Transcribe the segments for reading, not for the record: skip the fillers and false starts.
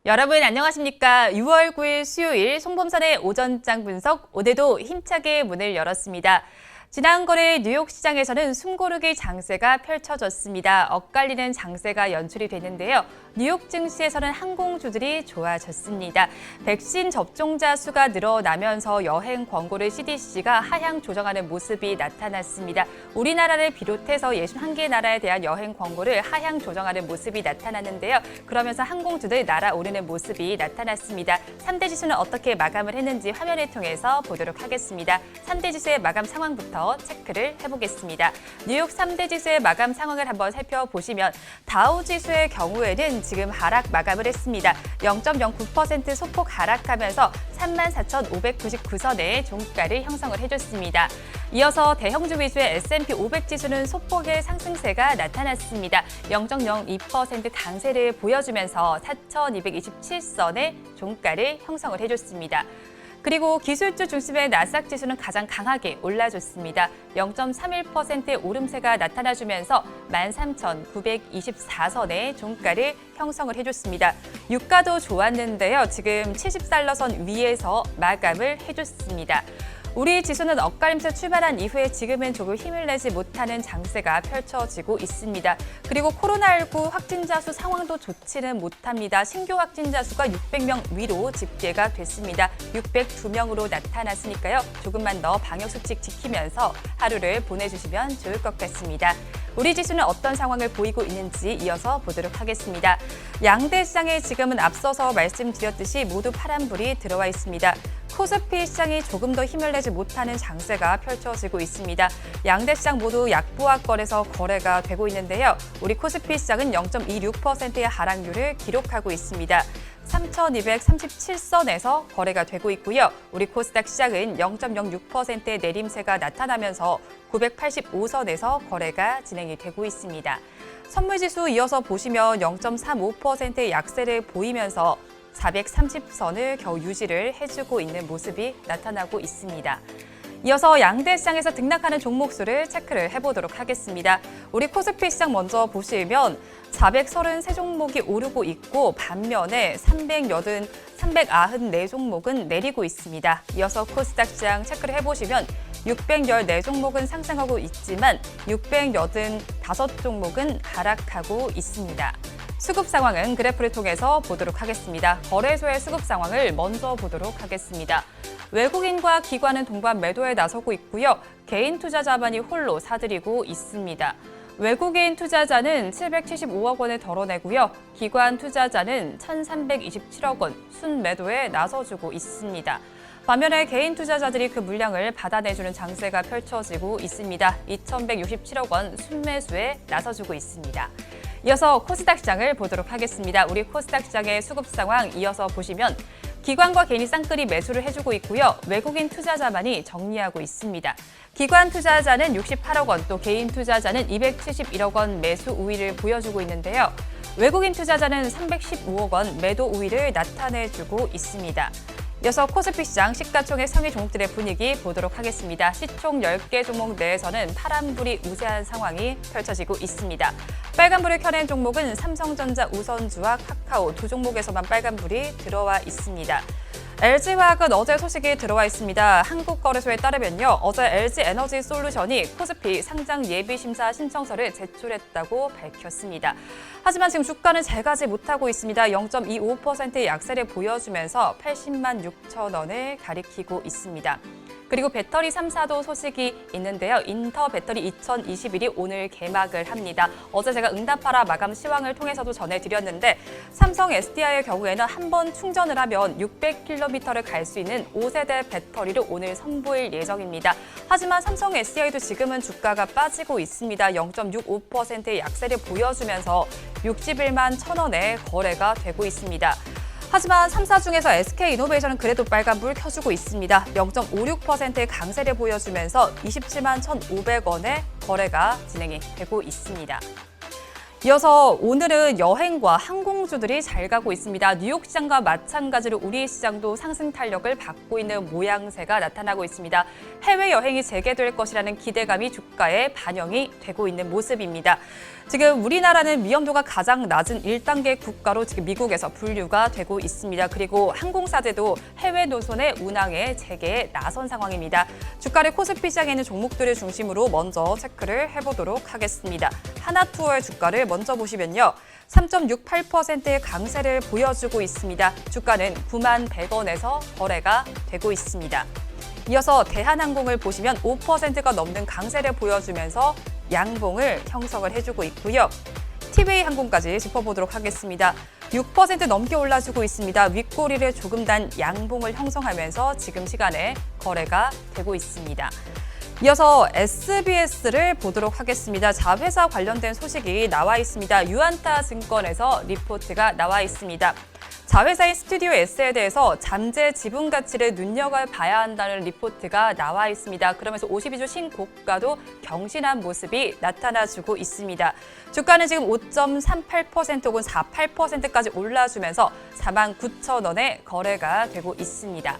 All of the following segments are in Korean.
여러분 안녕하십니까? 6월 9일 수요일 송범선의 오전장 분석, 오늘도 힘차게 문을 열었습니다. 지난 거래 뉴욕 시장에서는 숨고르기 장세가 펼쳐졌습니다. 엇갈리는 장세가 연출이 됐는데요. 뉴욕 증시에서는 항공주들이 좋아졌습니다. 백신 접종자 수가 늘어나면서 여행 권고를 CDC가 하향 조정하는 모습이 나타났습니다. 우리나라를 비롯해서 61개 나라에 대한 여행 권고를 하향 조정하는 모습이 나타났는데요. 그러면서 항공주들 날아오르는 모습이 나타났습니다. 3대 지수는 어떻게 마감을 했는지 화면을 통해서 보도록 하겠습니다. 3대 지수의 마감 상황부터 체크를 해보겠습니다. 뉴욕 3대 지수의 마감 상황을 한번 살펴보시면 다우 지수의 경우에는 지금 하락 마감을 했습니다. 0.09% 소폭 하락하면서 34,599선의 종가를 형성을 해줬습니다. 이어서 대형주 위주의 S&P 500 지수는 소폭의 상승세가 나타났습니다. 0.02% 강세를 보여주면서 4,227선의 종가를 형성을 해줬습니다. 그리고 기술주 중심의 나스닥 지수는 가장 강하게 올라줬습니다. 0.31%의 오름세가 나타나주면서 13,924선의 종가를 형성을 해줬습니다. 유가도 좋았는데요. 지금 70달러선 위에서 마감을 해줬습니다. 우리 지수는 엇갈리면서 출발한 이후에 지금은 조금 힘을 내지 못하는 장세가 펼쳐지고 있습니다. 그리고 코로나19 확진자 수 상황도 좋지는 못합니다. 신규 확진자 수가 600명 위로 집계가 됐습니다. 602명으로 나타났으니까요. 조금만 더 방역수칙 지키면서 하루를 보내주시면 좋을 것 같습니다. 우리 지수는 어떤 상황을 보이고 있는지 이어서 보도록 하겠습니다. 양대 시장에 지금은 앞서서 말씀드렸듯이 모두 파란불이 들어와 있습니다. 코스피 시장이 조금 더 힘을 내지 못하는 장세가 펼쳐지고 있습니다. 양대 시장 모두 약보합권에서 거래가 되고 있는데요. 우리 코스피 시장은 0.26%의 하락률을 기록하고 있습니다. 3,237선에서 거래가 되고 있고요. 우리 코스닥 시장은 0.06%의 내림세가 나타나면서 985선에서 거래가 진행이 되고 있습니다. 선물지수 이어서 보시면 0.35%의 약세를 보이면서 430선을 겨우 유지를 해주고 있는 모습이 나타나고 있습니다. 이어서 양대 시장에서 등락하는 종목 수를 체크를 해보도록 하겠습니다. 우리 코스피 시장 먼저 보시면 433종목이 오르고 있고 반면에 394종목은 내리고 있습니다. 이어서 코스닥 시장 체크를 해보시면 614종목은 상승하고 있지만 685종목은 하락하고 있습니다. 수급 상황은 그래프를 통해서 보도록 하겠습니다. 거래소의 수급 상황을 먼저 보도록 하겠습니다. 외국인과 기관은 동반 매도에 나서고 있고요. 개인 투자자만이 홀로 사들이고 있습니다. 외국인 투자자는 775억 원을 덜어내고요. 기관 투자자는 1,327억 원 순매도에 나서주고 있습니다. 반면에 개인 투자자들이 그 물량을 받아내주는 장세가 펼쳐지고 있습니다. 2,167억 원 순매수에 나서주고 있습니다. 이어서 코스닥 시장을 보도록 하겠습니다. 우리 코스닥 시장의 수급 상황 이어서 보시면 기관과 개인이 쌍끌이 매수를 해주고 있고요. 외국인 투자자만이 정리하고 있습니다. 기관 투자자는 68억 원, 또 개인 투자자는 271억 원 매수 우위를 보여주고 있는데요. 외국인 투자자는 315억 원 매도 우위를 나타내주고 있습니다. 이어서 코스피 시장 시가총액 상위 종목들의 분위기 보도록 하겠습니다. 시총 10개 종목 내에서는 파란불이 우세한 상황이 펼쳐지고 있습니다. 빨간불을 켜낸 종목은 삼성전자, 우선주와 카카오 두 종목에서만 빨간불이 들어와 있습니다. LG화학은 어제 소식이 들어와 있습니다. 한국거래소에 따르면요. 어제 LG에너지솔루션이 코스피 상장 예비심사 신청서를 제출했다고 밝혔습니다. 하지만 지금 주가는 잘 가지 못하고 있습니다. 0.25%의 약세를 보여주면서 80만 6천 원을 가리키고 있습니다. 그리고 배터리 3사도 소식이 있는데요. 인터 배터리 2021이 오늘 개막을 합니다. 어제 제가 응답하라 마감 시황을 통해서도 전해드렸는데 삼성 SDI의 경우에는 한 번 충전을 하면 600km를 갈 수 있는 5세대 배터리를 오늘 선보일 예정입니다. 하지만 삼성 SDI도 지금은 주가가 빠지고 있습니다. 0.65%의 약세를 보여주면서 61만 1천 원에 거래가 되고 있습니다. 하지만 3사 중에서 SK이노베이션은 그래도 빨간불 켜주고 있습니다. 0.56%의 강세를 보여주면서 27만 1,500원에 거래가 진행이 되고 있습니다. 이어서 오늘은 여행과 항공주들이 잘 가고 있습니다. 뉴욕 시장과 마찬가지로 우리 시장도 상승 탄력을 받고 있는 모양새가 나타나고 있습니다. 해외여행이 재개될 것이라는 기대감이 주가에 반영이 되고 있는 모습입니다. 지금 우리나라는 위험도가 가장 낮은 1단계 국가로 지금 미국에서 분류가 되고 있습니다. 그리고 항공사들도 해외 노선의 운항에 재개에 나선 상황입니다. 주가를 코스피 시장에 있는 종목들을 중심으로 먼저 체크를 해보도록 하겠습니다. 하나투어의 주가를 먼저 보시면요. 3.68%의 강세를 보여주고 있습니다. 주가는 9만 100원에서 거래가 되고 있습니다. 이어서 대한항공을 보시면 5%가 넘는 강세를 보여주면서 양봉을 형성을 해주고 있고요. 티웨이항공까지 짚어보도록 하겠습니다. 6% 넘게 올라주고 있습니다. 윗꼬리를 조금 단 양봉을 형성하면서 지금 시간에 거래가 되고 있습니다. 이어서 SBS를 보도록 하겠습니다. 자회사 관련된 소식이 나와 있습니다. 유안타 증권에서 리포트가 나와 있습니다. 자회사인 스튜디오 S에 대해서 잠재 지분 가치를 눈여겨봐야 한다는 리포트가 나와 있습니다. 그러면서 52주 신고가도 경신한 모습이 나타나주고 있습니다. 주가는 지금 5.38% 혹은 48%까지 올라주면서 49,000원에 거래가 되고 있습니다.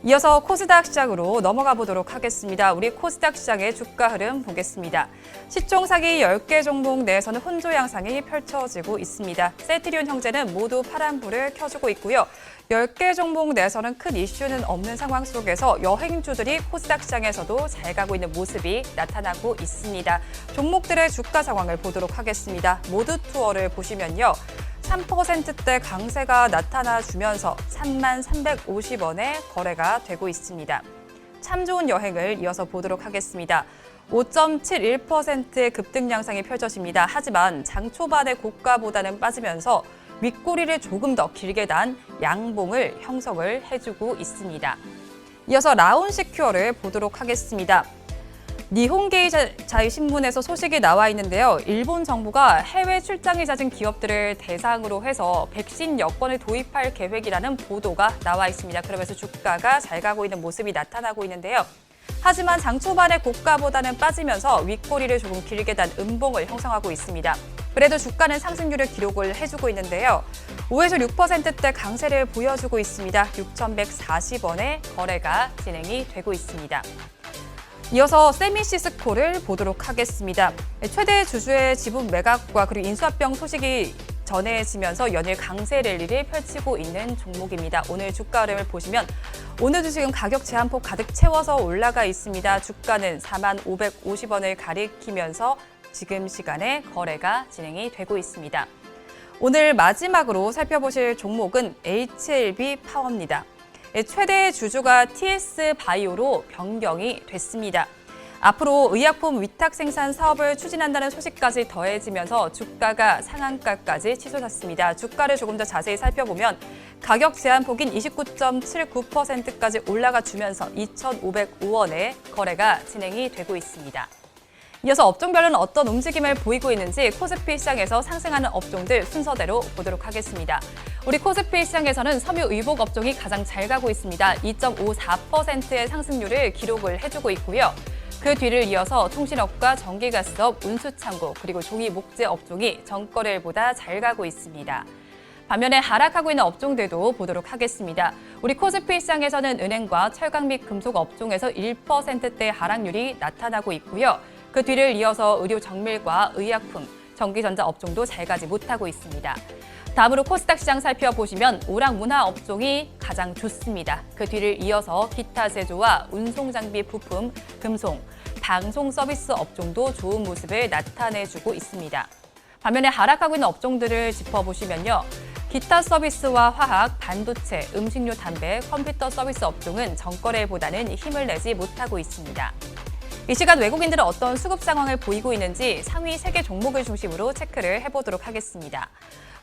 이어서 코스닥 시장으로 넘어가 보도록 하겠습니다. 우리 코스닥 시장의 주가 흐름 보겠습니다. 시총 상위 10개 종목 내에서는 혼조 양상이 펼쳐지고 있습니다. 셀트리온 형제는 모두 파란불을 켜주고 있고요. 10개 종목 내에서는 큰 이슈는 없는 상황 속에서 여행주들이 코스닥 시장에서도 잘 가고 있는 모습이 나타나고 있습니다. 종목들의 주가 상황을 보도록 하겠습니다. 모두 투어를 보시면요. 3%대 강세가 나타나주면서 3만 350원에 거래가 되고 있습니다. 참 좋은 여행을 이어서 보도록 하겠습니다. 5.71%의 급등 양상이 펼쳐집니다. 하지만 장 초반의 고가보다는 빠지면서 윗꼬리를 조금 더 길게 단 양봉을 형성을 해주고 있습니다. 이어서 라운시큐어를 보도록 하겠습니다. 니혼게이자이 신문에서 소식이 나와 있는데요. 일본 정부가 해외 출장이 잦은 기업들을 대상으로 해서 백신 여권을 도입할 계획이라는 보도가 나와 있습니다. 그러면서 주가가 잘 가고 있는 모습이 나타나고 있는데요. 하지만 장 초반의 고가보다는 빠지면서 윗꼬리를 조금 길게 단 음봉을 형성하고 있습니다. 그래도 주가는 상승률을 기록을 해주고 있는데요. 5에서 6%대 강세를 보여주고 있습니다. 6,140원에 거래가 진행이 되고 있습니다. 이어서 세미시스코를 보도록 하겠습니다. 최대 주주의 지분 매각과 그리고 인수합병 소식이 전해지면서 연일 강세 랠리를 펼치고 있는 종목입니다. 오늘 주가 흐름을 보시면 오늘도 지금 가격 제한폭 가득 채워서 올라가 있습니다. 주가는 4만 550원을 가리키면서 지금 시간에 거래가 진행이 되고 있습니다. 오늘 마지막으로 살펴보실 종목은 HLB 파워입니다. 최대 주주가 TS 바이오로 변경이 됐습니다. 앞으로 의약품 위탁 생산 사업을 추진한다는 소식까지 더해지면서 주가가 상한가까지 치솟았습니다. 주가를 조금 더 자세히 살펴보면 가격 제한폭인 29.79%까지 올라가 주면서 2,505원에 거래가 진행이 되고 있습니다. 이어서 업종별로는 어떤 움직임을 보이고 있는지 코스피 시장에서 상승하는 업종들 순서대로 보도록 하겠습니다. 우리 코스피 시장에서는 섬유의복 업종이 가장 잘 가고 있습니다. 2.54%의 상승률을 기록을 해주고 있고요. 그 뒤를 이어서 통신업과 전기가스업, 운수창고, 그리고 종이 목재 업종이 전거래일보다 잘 가고 있습니다. 반면에 하락하고 있는 업종들도 보도록 하겠습니다. 우리 코스피 시장에서는 은행과 철강 및 금속 업종에서 1%대 하락률이 나타나고 있고요. 그 뒤를 이어서 의료 정밀과 의약품, 전기전자 업종도 잘 가지 못하고 있습니다. 다음으로 코스닥 시장 살펴보시면 오락 문화 업종이 가장 좋습니다. 그 뒤를 이어서 기타 제조와 운송장비 부품, 금속, 방송 서비스 업종도 좋은 모습을 나타내주고 있습니다. 반면에 하락하고 있는 업종들을 짚어보시면요. 기타 서비스와 화학, 반도체, 음식료, 담배, 컴퓨터 서비스 업종은 전거래보다는 힘을 내지 못하고 있습니다. 이 시간 외국인들은 어떤 수급 상황을 보이고 있는지 상위 3개 종목을 중심으로 체크를 해보도록 하겠습니다.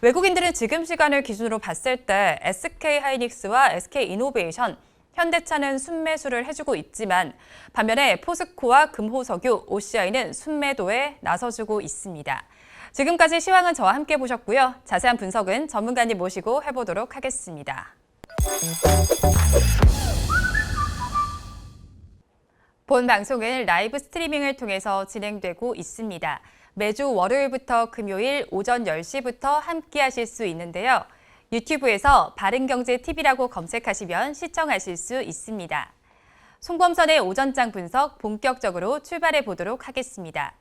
외국인들은 지금 시간을 기준으로 봤을 때 SK하이닉스와 SK이노베이션, 현대차는 순매수를 해주고 있지만 반면에 포스코와 금호석유, OCI는 순매도에 나서주고 있습니다. 지금까지 시황은 저와 함께 보셨고요. 자세한 분석은 전문가님 모시고 해보도록 하겠습니다. 본 방송은 라이브 스트리밍을 통해서 진행되고 있습니다. 매주 월요일부터 금요일 오전 10시부터 함께 하실 수 있는데요. 유튜브에서 바른경제TV라고 검색하시면 시청하실 수 있습니다. 송범선의 오전장 분석 본격적으로 출발해 보도록 하겠습니다.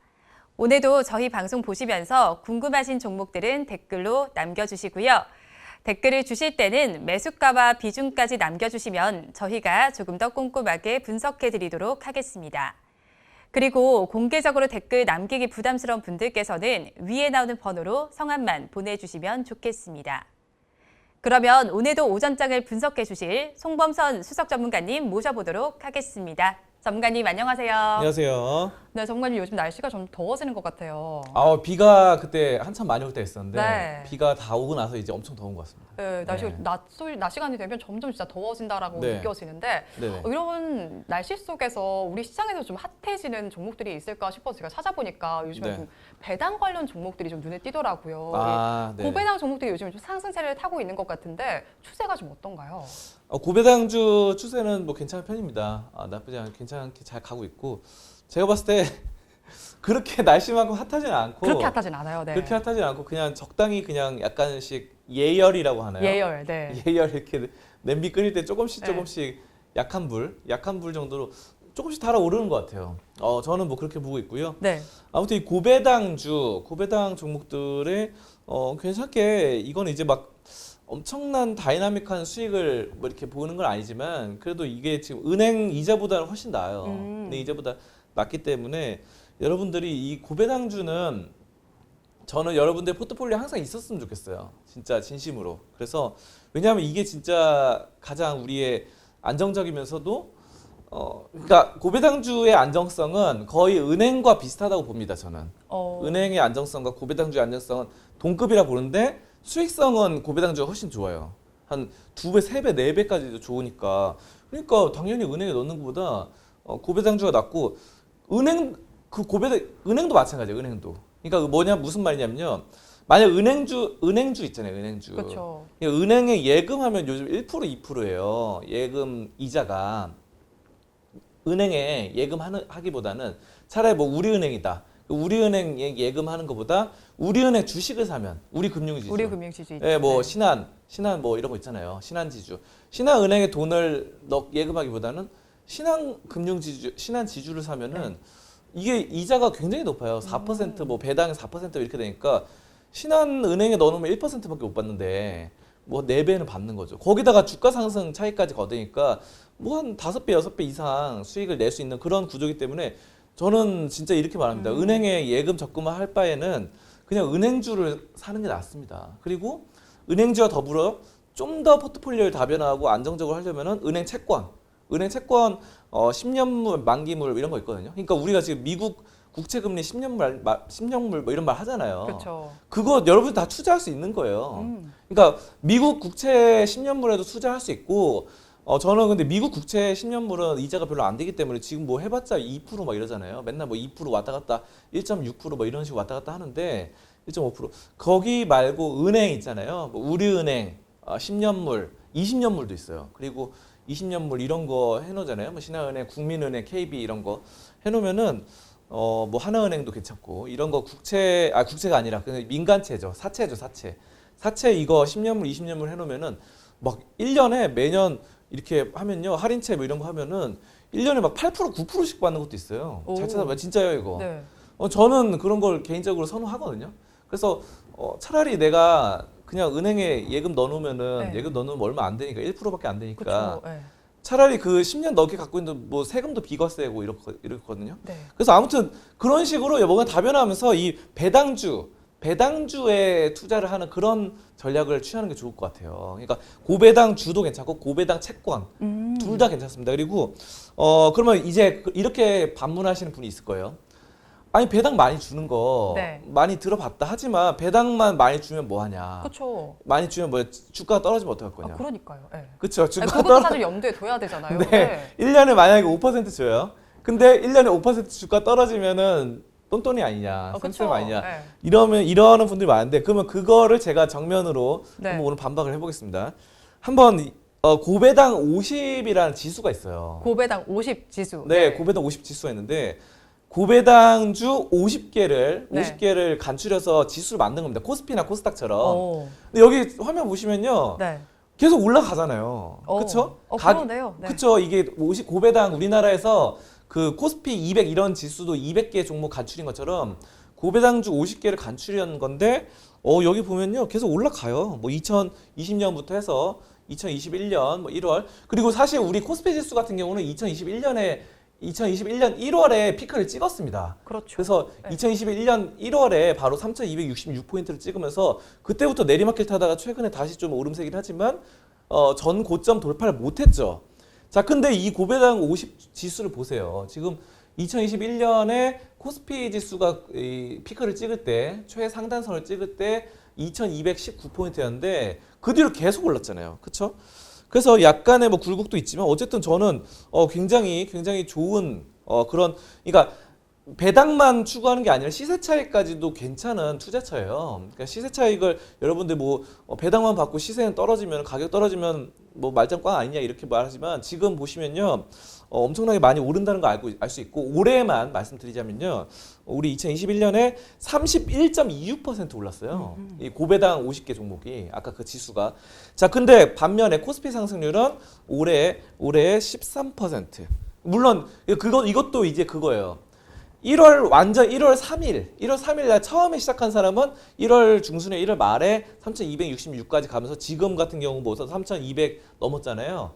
오늘도 저희 방송 보시면서 궁금하신 종목들은 댓글로 남겨주시고요. 댓글을 주실 때는 매수가와 비중까지 남겨주시면 저희가 조금 더 꼼꼼하게 분석해 드리도록 하겠습니다. 그리고 공개적으로 댓글 남기기 부담스러운 분들께서는 위에 나오는 번호로 성함만 보내주시면 좋겠습니다. 그러면 오늘도 오전장을 분석해 주실 송범선 수석 전문가님 모셔보도록 하겠습니다. 전문가님 안녕하세요. 안녕하세요. 네, 전문가님 요즘 날씨가 좀 더워지는 것 같아요. 비가 그때 한참 많이 올 때 있었는데 네. 비가 다 오고 나서 이제 엄청 더운 것 같습니다. 네, 날씨가 낮 시간이 되면 점점 진짜 더워진다라고 네. 느껴지는데 네네. 이런 날씨 속에서 우리 시장에서 좀 핫해지는 종목들이 있을까 싶어서 제가 찾아보니까 요즘에 네. 좀 배당 관련 종목들이 좀 눈에 띄더라고요. 네. 고배당 종목들이 요즘 좀 상승세를 타고 있는 것 같은데 추세가 좀 어떤가요? 고배당주 추세는 뭐 괜찮은 편입니다. 나쁘지 않게 괜찮게 잘 가고 있고 제가 봤을 때 그렇게 날씨만큼 핫하지는 않고 그렇게 핫하진 않아요. 네. 그렇게 핫하지는 않고 그냥 적당히 그냥 약간씩 예열이라고 하나요? 예열, 네. 예열 이렇게 냄비 끓일 때 조금씩 네. 약한 불 정도로 조금씩 달아오르는 것 같아요. 저는 뭐 그렇게 보고 있고요. 네. 아무튼 이 고배당 종목들의 괜찮게 이거는 이제 막 엄청난 다이나믹한 수익을 뭐 이렇게 보는 건 아니지만 그래도 이게 지금 은행 이자보다는 훨씬 나아요. 은행 이자보다 낮기 때문에 여러분들이 이 고배당주는 저는 여러분들 포트폴리오에 항상 있었으면 좋겠어요. 진짜 진심으로. 그래서 왜냐하면 이게 진짜 가장 우리의 안정적이면서도 그러니까 고배당주의 안정성은 거의 은행과 비슷하다고 봅니다. 저는 은행의 안정성과 고배당주의 안정성은 동급이라 보는데 수익성은 고배당주가 훨씬 좋아요. 한 2배, 3배, 4배까지도 좋으니까 그러니까 당연히 은행에 넣는 것보다 고배당주가 낫고 은행도 마찬가지예요. 은행도. 그러니까 무슨 말이냐면요. 만약 은행주 있잖아요. 은행주. 그렇죠. 은행에 예금하면 요즘 1% 2%예요. 예금 이자가 은행에 예금하기보다는 차라리 뭐 우리은행이다. 우리은행에 예금하는 것보다 우리은행 주식을 사면 우리금융지주. 우리금융지주 있죠. 예, 뭐 신한 뭐 이런 거 있잖아요. 신한지주. 신한은행에 돈을 예금하기보다는 신한지주를 사면은 이게 이자가 굉장히 높아요. 4% 뭐 배당이 4% 이렇게 되니까 신한은행에 넣어놓으면 1%밖에 못 받는데 뭐 4배는 받는 거죠. 거기다가 주가 상승 차익까지 거두니까 뭐 한 5배, 6배 이상 수익을 낼 수 있는 그런 구조이기 때문에 저는 진짜 이렇게 말합니다. 은행에 예금 적금을 할 바에는 그냥 은행주를 사는 게 낫습니다. 그리고 은행주와 더불어 좀 더 포트폴리오를 다변화하고 안정적으로 하려면은 은행 채권 10년물 만기물 이런 거 있거든요. 그러니까 우리가 지금 미국 국채금리 10년물 뭐 이런 말 하잖아요. 그렇죠. 그거 여러분 다 투자할 수 있는 거예요. 그러니까 미국 국채 10년물에도 투자할 수 있고 저는 근데 미국 국채 10년물은 이자가 별로 안 되기 때문에 지금 뭐 해봤자 2%막 이러잖아요. 맨날 뭐 2% 왔다 갔다 1.6%뭐 이런 식으로 왔다 갔다 하는데 1.5% 거기 말고 은행 있잖아요. 뭐 우리은행 10년물, 20년물도 있어요. 그리고 20년물 이런 거 해놓잖아요. 뭐 신한은행, 국민은행, KB 이런 거 해놓으면은 뭐 하나은행도 괜찮고 이런 거 국채가 아니라 그냥 민간채죠. 사채 이거 10년물, 20년물 해놓으면은 막 1년에 매년 이렇게 하면요. 할인채 뭐 이런 거 하면은 1년에 막 8%, 9%씩 받는 것도 있어요. 잘 찾아봐요. 진짜요, 이거. 네. 저는 그런 걸 개인적으로 선호하거든요. 그래서 차라리 내가 그냥 은행에 예금 넣어놓으면은 예금 넣어놓으면 얼마 안 되니까 1%밖에 안 되니까 그렇죠. 차라리 그 10년 넘게 갖고 있는 뭐 세금도 비과세고 이렇거든요. 네. 그래서 아무튼 그런 식으로 뭔가 다변화하면서 이 배당주에 투자를 하는 그런 전략을 취하는 게 좋을 것 같아요. 그러니까 고배당 주도 괜찮고 고배당 채권 둘 다 괜찮습니다. 그리고 그러면 이제 이렇게 반문하시는 분이 있을 거예요. 아니 배당 많이 주는 거 많이 들어봤다 하지만 배당만 많이 주면 뭐 하냐? 그렇죠. 많이 주면 뭐 주가가 떨어지면 어떡할 거냐? 그러니까요. 네. 그렇죠. 주가 그것도 사실 염두에 둬야 되잖아요. 네. 1년에 만약에 5% 줘요. 근데 1년에 5% 주가 떨어지면은 똔똔이 아니냐, 그쵸. 쌤쌤 아니냐 네. 이러는 분들이 많은데 그러면 그거를 제가 정면으로 네. 한번 오늘 반박을 해보겠습니다. 한번 고배당 50이라는 지수가 있어요. 고배당 50 지수. 네, 고배당 50 지수가 있는데 고배당주 50개를 네. 50개를 간추려서 지수를 만든 겁니다. 코스피나 코스닥처럼. 오. 근데 여기 화면 보시면요. 네. 계속 올라가잖아요. 그렇죠? 그러네요. 네. 그렇죠. 이게 50 고배당 우리나라에서 그 코스피 200 이런 지수도 200개 종목 간추린 것처럼 고배당주 50개를 간추린 건데 여기 보면요. 계속 올라가요. 뭐 2020년부터 해서 2021년 뭐 1월 그리고 사실 우리 코스피 지수 같은 경우는 2021년 1월에 피크를 찍었습니다. 그렇죠. 그래서 네. 2021년 1월에 바로 3,266포인트를 찍으면서 그때부터 내리막길 타다가 최근에 다시 좀 오름세긴 하지만 전 고점 돌파를 못했죠. 자, 근데 이 고배당 50 지수를 보세요. 지금 2021년에 코스피 지수가 이 피크를 찍을 때 최상단선을 찍을 때 2,219포인트였는데 그 뒤로 계속 올랐잖아요. 그렇죠? 그래서 약간의 뭐 굴곡도 있지만 어쨌든 저는 굉장히 좋은 그런 그러니까 배당만 추구하는 게 아니라 시세 차익까지도 괜찮은 투자처예요. 그러니까 시세 차익을 여러분들 뭐 배당만 받고 시세는 떨어지면 가격 떨어지면 뭐 말짱꽝 아니냐 이렇게 말하지만 지금 보시면요. 엄청나게 많이 오른다는 거 알 수 있고 올해만 말씀드리자면요. 우리 2021년에 31.26% 올랐어요. 이 고배당 50개 종목이 아까 그 지수가. 자, 근데 반면에 코스피 상승률은 올해 13%. 물론 이것도 이제 그거예요. 1월 3일 날 처음에 시작한 사람은 1월 중순에 1월 말에 3,266까지 가면서 지금 같은 경우 뭐 3,200 넘었잖아요.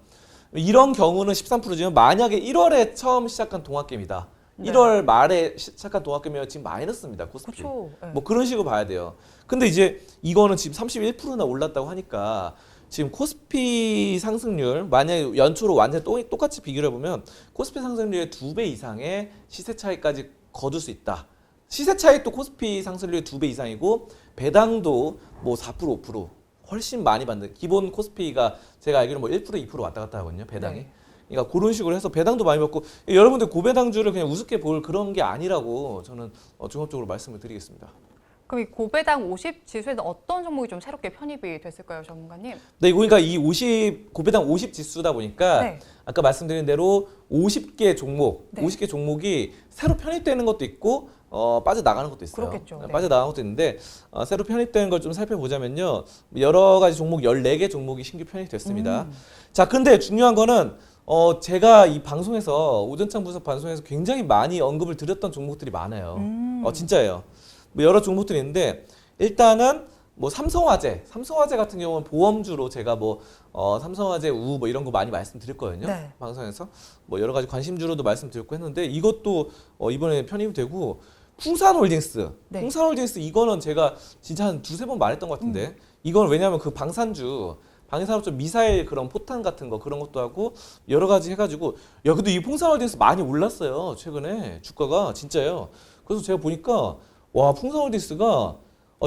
이런 경우는 13%지만 만약에 1월에 처음 시작한 동학개미다. 네. 1월 말에 시작한 동학개미가 지금 마이너스입니다. 코스피. 그렇죠. 네. 뭐 그런 식으로 봐야 돼요. 근데 이제 이거는 지금 31%나 올랐다고 하니까 지금 코스피 상승률 만약에 연초로 완전히 똑같이 비교를 해보면 코스피 상승률의 2배 이상의 시세 차이까지 거둘 수 있다. 시세 차이도 코스피 상승률의 2배 이상이고 배당도 뭐 4% 5% 훨씬 많이 받는 기본 코스피가 제가 알기로 뭐 1% 2% 왔다 갔다 하거든요. 배당이. 네. 그러니까 그런 식으로 해서 배당도 많이 받고 여러분들 고배당주를 그냥 우습게 볼 그런 게 아니라고 저는 종합적으로 말씀을 드리겠습니다. 그럼 이 고배당 50 지수에는 어떤 종목이 좀 새롭게 편입이 됐을까요, 전문가님? 네, 그러니까 이 고배당 50 지수다 보니까 네. 아까 말씀드린 대로 50개 종목, 네. 50개 종목이 새로 편입되는 것도 있고 빠져나가는 것도 있어요. 그렇겠죠. 네. 빠져나가는 것도 있는데 새로 편입되는 걸 좀 살펴보자면요. 여러 가지 종목 14개 종목이 신규 편입됐습니다. 자, 근데 중요한 거는 제가 이 방송에서 오전창 분석 방송에서 굉장히 많이 언급을 드렸던 종목들이 많아요. 진짜예요. 뭐 여러 종목들이 있는데 일단은 뭐 삼성화재 같은 경우는 보험주로 제가 뭐 삼성화재 우 뭐 이런 거 많이 말씀드렸거든요. 네. 방송에서 뭐 여러 가지 관심주로도 말씀드렸고 했는데 이것도 이번에 편입이 되고 풍산홀딩스 네. 이거는 제가 진짜 한 두세 번 말했던 것 같은데 이건 왜냐하면 그 방위산업적 미사일 그런 포탄 같은 거 그런 것도 하고 여러 가지 해가지고 야 근데 이 풍산홀딩스 많이 올랐어요 최근에 주가가 진짜요. 그래서 제가 보니까 와 풍산홀딩스가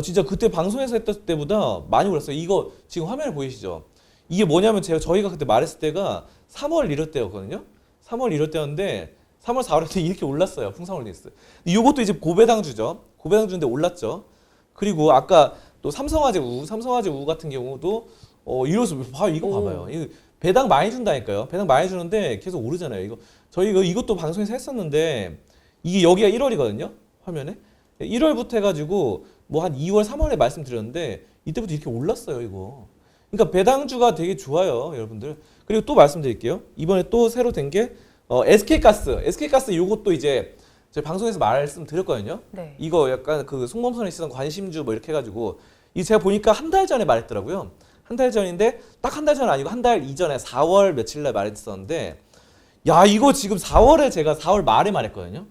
진짜 그때 방송에서 했던 때보다 많이 올랐어요. 이거 지금 화면에 보이시죠? 이게 뭐냐면 저희가 그때 말했을 때가 3월 이럴 때였거든요. 3월 이럴 때였는데 3월 4월 때 이렇게 올랐어요. 풍산홀딩스. 이것도 이제 고배당주죠. 고배당주인데 올랐죠. 그리고 아까 또 삼성화재 우 같은 경우도 이거 봐봐요. 이거 배당 많이 준다니까요. 배당 많이 주는데 계속 오르잖아요. 이것도 방송에서 했었는데 이게 여기가 1월이거든요. 화면에 1월부터 해가지고 뭐 한 2월 3월에 말씀드렸는데 이때부터 이렇게 올랐어요. 이거. 그러니까 배당주가 되게 좋아요, 여러분들. 그리고 또 말씀드릴게요. 이번에 또 새로 된 게 SK가스 이것도 이제 저희 방송에서 말씀드렸거든요. 네. 이거 약간 그 송범선에 있었던 관심주 뭐 이렇게 해가지고 이 제가 보니까 한 달 전에 말했더라고요. 한 달 전인데 딱 한 달 전 아니고 한 달 이전에 4월 며칠 날 말했었는데 야 이거 지금 4월에 제가 4월 말에 말했거든요.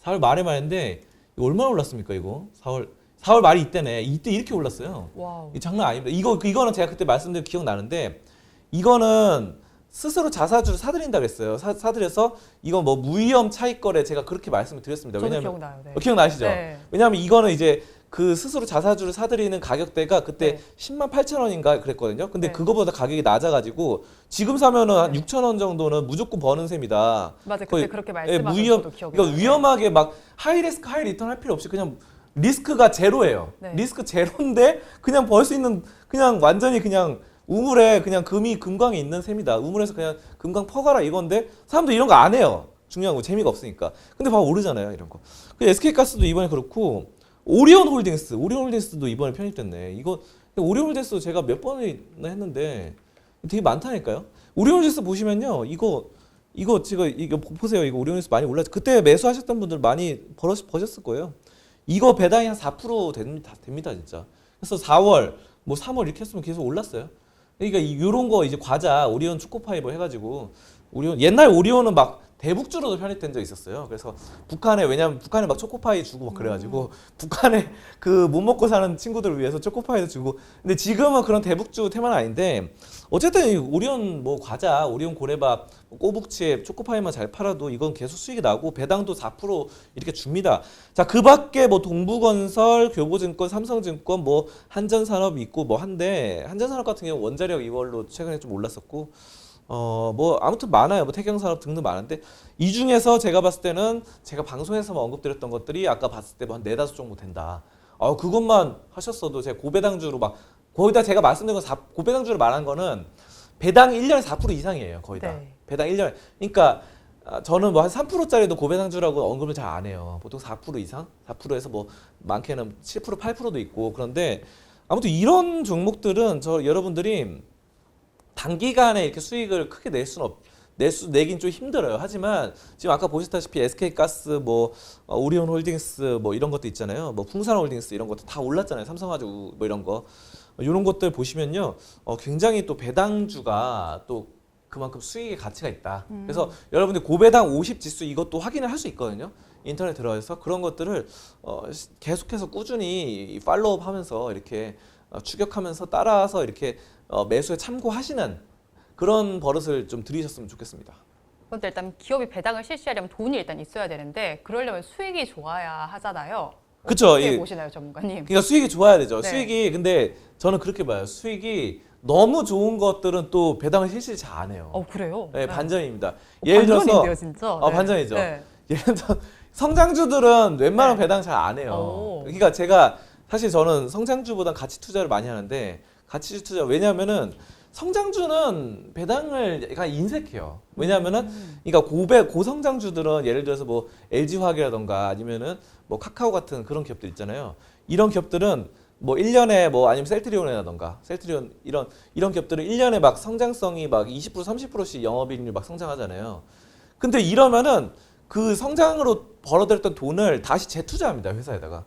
4월 말에 말했는데 이거 얼마나 올랐습니까 이거? 4월 말이 이때 이렇게 올랐어요. 와우. 이 장난 아닙니다. 이거는 제가 그때 말씀드린 기억나는데 이거는 스스로 자사주를 사들인다 그랬어요. 사들여서 이건 뭐 무위험 차익 거래 제가 그렇게 말씀을 드렸습니다. 저도 왜냐면 기억나요. 네. 기억나시죠? 네. 왜냐하면 이거는 이제 그 스스로 자사주를 사들이는 가격대가 그때 네. 10만 8천 원인가 그랬거든요. 근데 네. 그거보다 가격이 낮아가지고 지금 사면은 한 6천 원 정도는 무조건 버는 셈이다. 맞아요. 거의, 그때 그렇게 예, 말씀하신 것도 기억이 이거 나요. 위험하게 막 하이 리스크 하이 리턴 할 필요 없이 그냥 리스크가 제로예요. 네. 리스크 제로인데 그냥 벌 수 있는 그냥 완전히 그냥 우물에 그냥 금광이 있는 셈이다. 우물에서 그냥 금광 퍼가라 이건데 사람들 이런 거 안 해요. 중요한 거 재미가 없으니까. 근데 봐봐 오르잖아요 이런 거. 그 SK가스도 이번에 그렇고 오리온홀딩스도 이번에 편입됐네. 이거 오리온홀딩스 제가 몇 번이나 했는데 되게 많다니까요. 오리온홀딩스 보시면요 이거 지금 이거 보세요. 이거 오리온홀딩스 많이 올랐죠. 그때 매수하셨던 분들 많이 버셨을 거예요. 이거 배당이 한 4% 됩니다 진짜. 그래서 4월 뭐 3월 이렇게 했으면 계속 올랐어요. 그러니까 이런 거 이제 과자 오리온 초코파이버 해가지고 옛날 오리온은 막 대북주로도 편입된 적 있었어요. 그래서 왜냐면 북한에 막 초코파이 주고 막 그래가지고 북한에 그 못 먹고 사는 친구들을 위해서 초코파이도 주고. 근데 지금은 그런 대북주 테마는 아닌데 어쨌든 이 오리온 뭐 과자, 오리온 고래밥, 꼬북치에 초코파이만 잘 팔아도 이건 계속 수익이 나고 배당도 4% 이렇게 줍니다. 자, 그 밖에 뭐 동부건설, 교보증권, 삼성증권, 뭐 한전산업이 있고 뭐 한데 한전산업 같은 경우 원자력 이걸로 최근에 좀 올랐었고. 뭐 아무튼 많아요. 뭐 태경산업 등등 많은데 이 중에서 제가 봤을 때는 제가 방송에서만 언급드렸던 것들이 아까 봤을 때 뭐 한 4-5 종목 된다. 그것만 하셨어도 제가 고배당주로 막 거의 다 제가 말씀드린 거 고배당주로 말한 거는 배당 1년에 4% 이상이에요. 거의 다. 네. 배당 1년에. 그러니까 저는 뭐 한 3%짜리도 고배당주라고 언급을 잘 안 해요. 보통 4% 이상? 4%에서 뭐 많게는 7%, 8%도 있고. 그런데 아무튼 이런 종목들은 여러분들이 단기간에 이렇게 수익을 크게 내긴 좀 힘들어요. 하지만 지금 아까 보셨다시피 SK가스, 뭐 오리온홀딩스 뭐 이런 것도 있잖아요. 뭐 풍산홀딩스 이런 것도 다 올랐잖아요. 삼성화재뭐 이런 거. 이런 것들 보시면요. 굉장히 또 배당주가 또 그만큼 수익의 가치가 있다. 그래서 여러분들 고배당 50 지수 이것도 확인을 할 수 있거든요. 인터넷 들어가서 그런 것들을 계속해서 꾸준히 팔로우업 하면서 이렇게 추격하면서 따라서 이렇게 매수에 참고하시는 그런 버릇을 좀 들이셨으면 좋겠습니다. 그런데 일단 기업이 배당을 실시하려면 돈이 일단 있어야 되는데 그러려면 수익이 좋아야 하잖아요. 그쵸. 어떻게 보시나요, 전문가님? 그러니까 수익이 좋아야 되죠. 네. 수익이 근데 저는 그렇게 봐요. 수익이 너무 좋은 것들은 또 배당을 실시 잘 안 해요. 그래요? 네, 네. 반전입니다. 예를 들어서 반전인데요, 진짜. 네. 반전이죠. 네. 예를 들어 성장주들은 웬만하면 네. 배당 잘 안 해요. 오. 그러니까 제가 사실 저는 성장주보다 가치 투자를 많이 하는데 가치 투자 왜냐하면은 성장주는 배당을 약간 인색해요. 왜냐하면은 그러니까 고성장주들은 예를 들어서 뭐 LG화학이라던가 아니면은 뭐 카카오 같은 그런 기업들 있잖아요. 이런 기업들은 뭐 1년에 뭐 아니면 셀트리온이라던가 셀트리온 이런 기업들은 1년에 막 성장성이 막 20% 30%씩 영업이익률 막 성장하잖아요. 근데 이러면은 그 성장으로 벌어들였던 돈을 다시 재투자합니다. 회사에다가.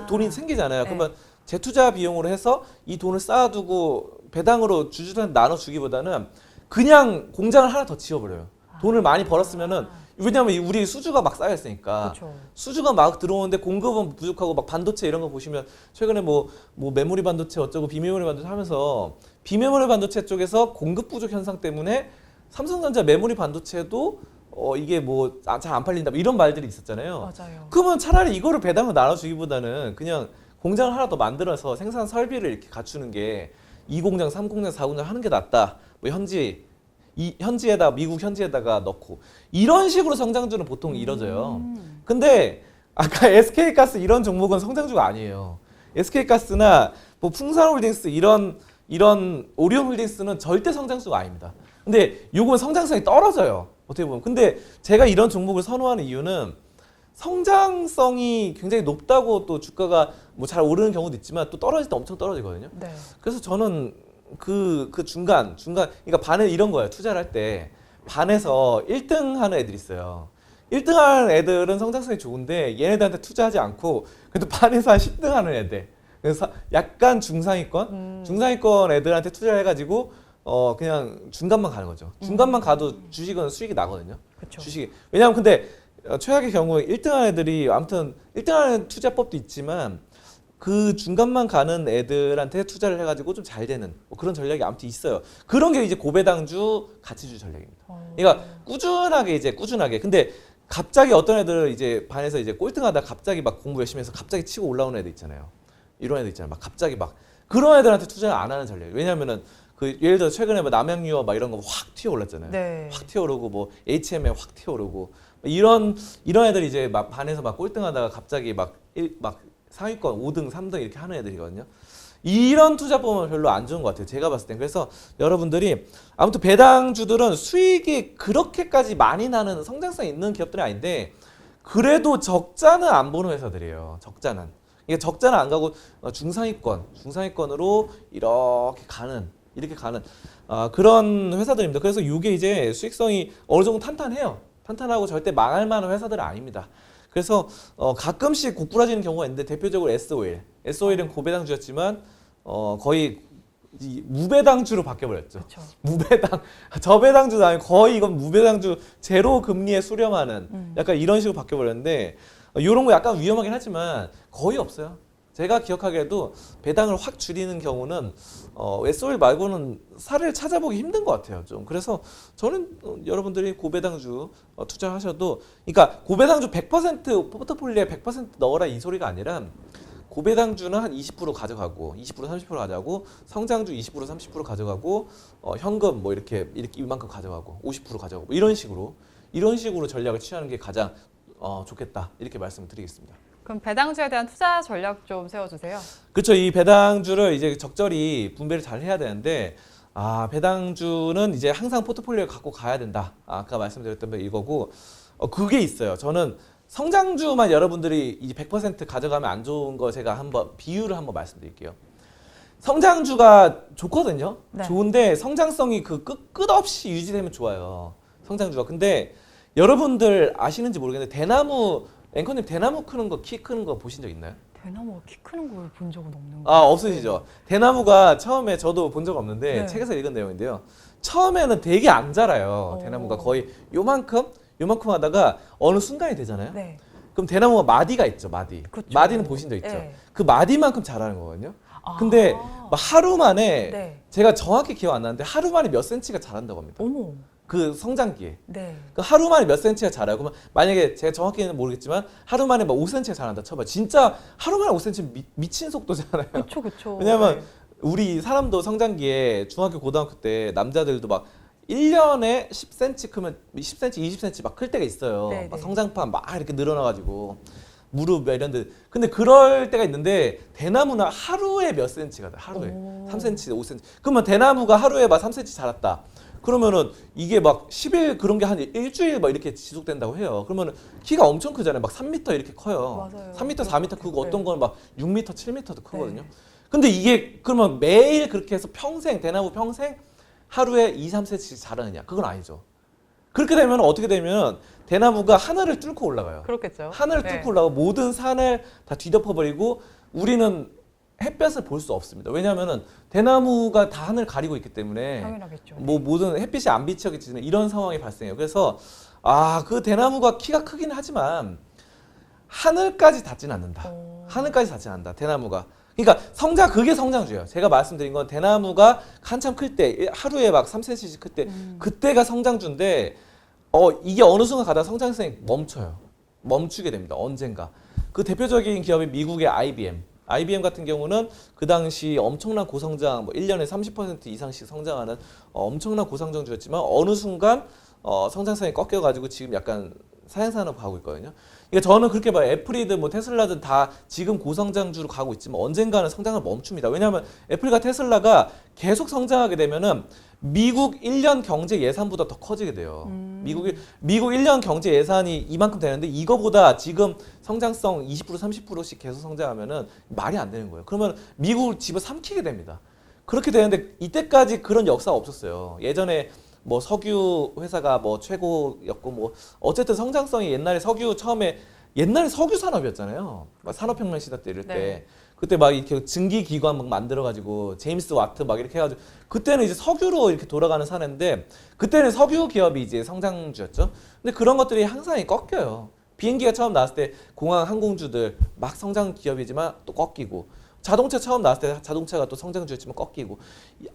돈이 생기잖아요. 네. 그러면 재투자 비용으로 해서 이 돈을 쌓아두고 배당으로 주주들한테 나눠주기보다는 그냥 공장을 하나 더 지어버려요. 돈을 많이 벌었으면은 왜냐하면 우리 수주가 막 쌓여있으니까 그렇죠. 수주가 막 들어오는데 공급은 부족하고 막 반도체 이런 거 보시면 최근에 뭐 메모리 반도체 어쩌고 비메모리 반도체 하면서 비메모리 반도체 쪽에서 공급 부족 현상 때문에 삼성전자 메모리 반도체도 이게 뭐 잘 안 팔린다 뭐 이런 말들이 있었잖아요. 맞아요. 그러면 차라리 이거를 배당을 나눠주기보다는 그냥 공장을 하나 더 만들어서 생산 설비를 이렇게 갖추는 게 2공장, 3공장, 4공장 하는 게 낫다. 뭐 현지에다 미국 현지에다가 넣고 이런 식으로 성장주는 보통 이뤄져요. 근데 아까 SK가스 이런 종목은 성장주가 아니에요. SK가스나 뭐 풍산홀딩스 이런 오리온홀딩스는 절대 성장주가 아닙니다. 근데 요건 성장성이 떨어져요. 어떻게 보면. 근데 제가 이런 종목을 선호하는 이유는 성장성이 굉장히 높다고 또 주가가 뭐 잘 오르는 경우도 있지만 또 떨어질 때 엄청 떨어지거든요. 네. 그래서 저는 그 중간 그러니까 반에 이런 거예요. 투자를 할 때 반에서 1등 하는 애들이 있어요. 1등 하는 애들은 성장성이 좋은데 얘네들한테 투자하지 않고 그래도 반에서 한 10등 하는 애들. 그래서 약간 중상위권 애들한테 투자를 해가지고 그냥 중간만 가는 거죠. 중간만 가도 주식은 수익이 나거든요. 그렇죠. 주식이. 왜냐하면 근데 최악의 경우에 1등하는 애들이 아무튼 1등하는 투자법도 있지만 그 중간만 가는 애들한테 투자를 해가지고 좀 잘 되는 뭐 그런 전략이 아무튼 있어요. 그런 게 이제 고배당주, 가치주 전략입니다. 그러니까 꾸준하게. 근데 갑자기 어떤 애들 이제 반에서 이제 꼴등하다 갑자기 막 공부 열심히 해서 갑자기 치고 올라오는 애들 있잖아요. 이런 애들 있잖아요. 막 갑자기 막 그런 애들한테 투자를 안 하는 전략. 왜냐면은 그 예를 들어 최근에 뭐 남양유업 막 이런 거 확 튀어 올랐잖아요. 네. 확 튀어오르고 뭐 HM에 확 튀어오르고 이런 애들이 이제 막 반에서 막 꼴등하다가 갑자기 막 상위권 5등, 3등 이렇게 하는 애들이거든요. 이런 투자법은 별로 안 좋은 것 같아요. 제가 봤을 땐. 그래서 여러분들이 아무튼 배당주들은 수익이 그렇게까지 많이 나는 성장성 있는 기업들이 아닌데 그래도 적자는 안 보는 회사들이에요. 적자는. 이게 적자는 안 가고 중상위권으로 이렇게 가는 그런 회사들입니다. 그래서 이게 이제 수익성이 어느 정도 탄탄해요. 탄탄하고 절대 망할 만한 회사들은 아닙니다. 그래서 가끔씩 고꾸라지는 경우가 있는데 대표적으로 S-OIL은 고배당주였지만 거의 무배당주로 바뀌어버렸죠. 그렇죠. 무배당, 저배당주도 아니고 거의 이건 무배당주 제로 금리에 수렴하는 약간 이런 식으로 바뀌어버렸는데 이런 거 약간 위험하긴 하지만 거의 없어요. 제가 기억하기에도 배당을 확 줄이는 경우는 S-OIL 말고는 사례를 찾아보기 힘든 것 같아요. 좀 그래서 저는 여러분들이 고배당주 투자하셔도, 그러니까 고배당주 100% 포트폴리오에 100% 넣어라 이 소리가 아니라 고배당주는 한 20% 가져가고 20% 30% 가져가고 성장주 20% 30% 가져가고 현금 뭐 이렇게 이만큼 가져가고 50% 가져가고 이런 식으로 전략을 취하는 게 가장 좋겠다 이렇게 말씀을 드리겠습니다. 그럼 배당주에 대한 투자 전략 좀 세워주세요. 그렇죠. 이 배당주를 이제 적절히 분배를 잘 해야 되는데 배당주는 이제 항상 포트폴리오에 갖고 가야 된다. 아까 말씀드렸던 게 이거고 그게 있어요. 저는 성장주만 여러분들이 이제 100% 가져가면 안 좋은 거 제가 한번 비유를 한번 말씀드릴게요. 성장주가 좋거든요. 네. 좋은데 성장성이 그 끝없이 유지되면 좋아요. 성장주가. 근데 여러분들 아시는지 모르겠는데 앵커님 대나무 크는 거, 키 크는 거 보신 적 있나요? 대나무가 키 크는 걸 본 적은 없는 거. 없으시죠? 대나무가 처음에 저도 본 적 없는데 네. 책에서 읽은 내용인데요. 처음에는 되게 안 자라요. 대나무가 거의 요만큼 하다가 어느 순간이 되잖아요. 네. 그럼 대나무가 마디가 있죠, 마디. 그쵸. 마디는 보신 적 있죠? 네. 그 마디만큼 자라는 거거든요. 근데 막 하루 만에 네. 제가 정확히 기억 안 나는데 하루 만에 몇 센치가 자란다고 합니다. 어머. 그 성장기에. 네. 그 하루 만에 몇 센치가 자라요. 그러면 만약에 제가 정확히는 모르겠지만 하루 만에 막 5cm가 자란다 쳐봐. 진짜 하루 만에 5cm 미친 속도잖아요. 그렇죠. 왜냐면 우리 사람도 성장기에 중학교 고등학교 때 남자들도 막 1년에 10cm 크면 10cm, 20cm 막 클 때가 있어요. 네, 막 네. 성장판 막 이렇게 늘어나가지고 무릎 막 이런 데. 근데 그럴 때가 있는데 대나무는 하루에 몇 센치가 돼. 하루에. 3cm, 5cm. 그러면 대나무가 하루에 막 3cm 자랐다. 그러면은 이게 막 10일 그런 게 한 일주일 막 이렇게 지속된다고 해요. 그러면은 키가 엄청 크잖아요. 막 3m 이렇게 커요. 맞아요. 3m, 4m 크고 네. 어떤 거는 막 6m, 7m도 크거든요. 네. 근데 이게 그러면 매일 그렇게 해서 대나무 평생 하루에 2, 3cm씩 자라느냐? 그건 아니죠. 그렇게 되면 어떻게 되면 대나무가 하늘을 뚫고 올라가요. 그렇겠죠. 하늘을 네. 뚫고 올라가고 모든 산을 다 뒤덮어버리고 우리는 햇볕을 볼 수 없습니다. 왜냐하면 대나무가 다 하늘 가리고 있기 때문에 당연하겠죠. 뭐 모든 햇빛이 안 비치는 이런 상황이 발생해요. 그래서 그 대나무가 키가 크긴 하지만 하늘까지 닿지는 않는다. 하늘까지 닿지는 않는다. 대나무가. 그러니까 그게 성장주예요. 제가 말씀드린 건 대나무가 한참 클 때, 하루에 막 3cm씩 클 때, 그때가 성장주인데 이게 어느 순간 가다가 성장성이 멈춰요. 멈추게 됩니다. 언젠가. 그 대표적인 기업이 미국의 IBM 같은 경우는 그 당시 엄청난 고성장, 뭐 1년에 30% 이상씩 성장하는 엄청난 고성장주였지만 어느 순간 성장성이 꺾여가지고 지금 약간 사양산업 가고 있거든요. 그러니까 저는 그렇게 봐요. 애플이든 뭐 테슬라든 다 지금 고성장주로 가고 있지만 언젠가는 성장을 멈춥니다. 왜냐하면 애플과 테슬라가 계속 성장하게 되면은 미국 1년 경제 예산보다 더 커지게 돼요. 미국 1년 경제 예산이 이만큼 되는데 이거보다 지금 성장성 20% 30%씩 계속 성장하면은 말이 안 되는 거예요. 그러면 미국을 집어삼키게 됩니다. 그렇게 되는데 이때까지 그런 역사가 없었어요. 예전에 뭐 석유 회사가 뭐 최고였고 뭐 어쨌든 성장성이 옛날에 석유 산업이었잖아요. 막 산업혁명 시대 때 이럴 때. 네. 그때 막 이렇게 증기기관 막 만들어가지고 제임스 와트 막 이렇게 해가지고 그때는 이제 석유로 이렇게 돌아가는 사례인데 그때는 석유 기업이 이제 성장주였죠. 근데 그런 것들이 항상 꺾여요. 비행기가 처음 나왔을 때 공항 항공주들 막 성장 기업이지만 또 꺾이고 자동차 처음 나왔을 때 자동차가 또 성장주였지만 꺾이고